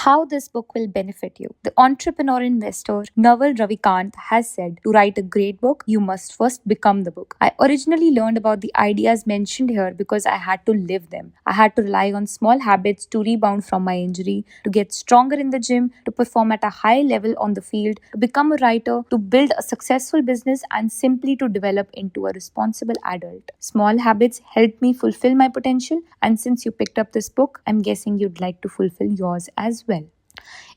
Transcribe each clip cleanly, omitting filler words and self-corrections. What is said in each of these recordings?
how this book will benefit you. The entrepreneur investor Naval Ravikant has said, to write a great book, you must first become the book. I originally learned about the ideas mentioned here because I had to live them. I had to rely on small habits to rebound from my injury, to get stronger in the gym, to perform at a high level on the field, to become a writer, to build a successful business, and simply to develop into a responsible adult. Small habits helped me fulfill my potential, and since you picked up this book, I'm guessing you'd like to fulfill yours as well.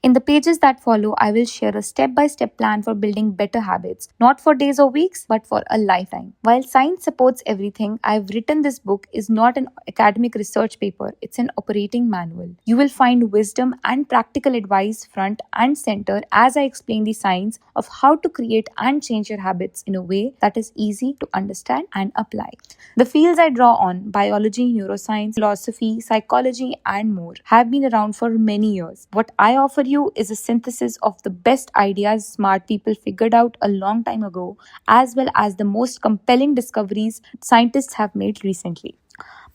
In the pages that follow, I will share a step by step plan for building better habits, not for days or weeks, but for a lifetime. While science supports everything, I've written this book is not an academic research paper, it's an operating manual. You will find wisdom and practical advice front and center as I explain the science of how to create and change your habits in a way that is easy to understand and apply. The fields I draw on, biology, neuroscience, philosophy, psychology, and more, have been around for many years. What I offer you is a synthesis of the best ideas smart people figured out a long time ago, as well as the most compelling discoveries scientists have made recently.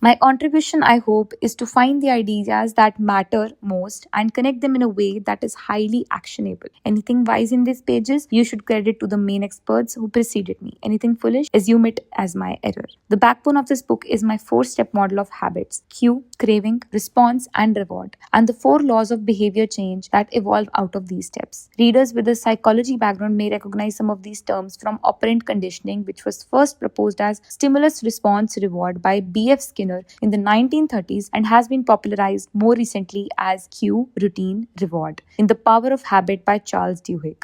My contribution, I hope, is to find the ideas that matter most and connect them in a way that is highly actionable. Anything wise in these pages, you should credit to the main experts who preceded me. Anything foolish, assume it as my error. The backbone of this book is my 4-step model of habits: cue, craving, response, and reward, and the 4 laws of behavior change that evolve out of these steps. Readers with a psychology background may recognize some of these terms from operant conditioning, which was first proposed as stimulus response reward by B.F. Skinner in the 1930s and has been popularized more recently as cue, routine, reward in The Power of Habit by Charles Duhigg.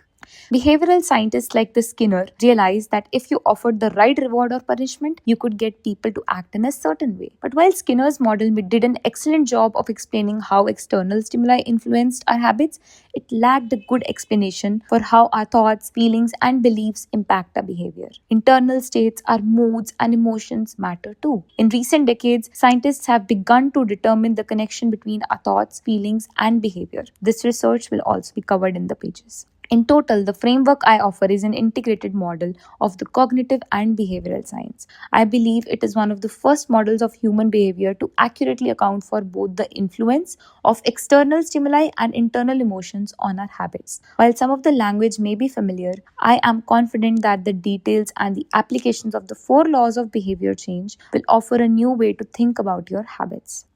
Behavioral scientists like the Skinner realized that if you offered the right reward or punishment, you could get people to act in a certain way. But while Skinner's model did an excellent job of explaining how external stimuli influenced our habits, it lacked a good explanation for how our thoughts, feelings, and beliefs impact our behavior. Internal states, our moods, and emotions matter too. In recent decades, scientists have begun to determine the connection between our thoughts, feelings, and behavior. This research will also be covered in the pages. In total, the framework I offer is an integrated model of the cognitive and behavioral science. I believe it is one of the first models of human behavior to accurately account for both the influence of external stimuli and internal emotions on our habits. While some of the language may be familiar, I am confident that the details and the applications of the 4 laws of behavior change will offer a new way to think about your habits.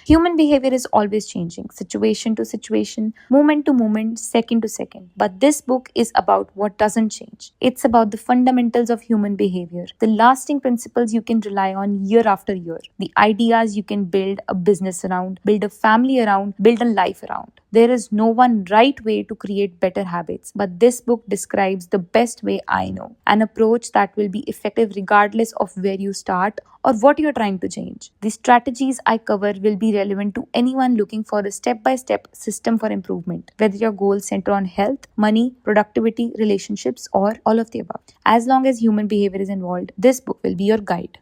Human behavior is always changing, situation to situation, moment to moment, second to second. But this book is about what doesn't change. It's about the fundamentals of human behavior, the lasting principles you can rely on year after year, the ideas you can build a business around, build a family around, build a life around. There is no one right way to create better habits, but this book describes the best way I know, an approach that will be effective regardless of where you start or what you're trying to change. The strategies I cover will be relevant to anyone looking for a step-by-step system for improvement, whether your goals center on health, money, productivity, relationships, or all of the above. As long as human behavior is involved, this book will be your guide.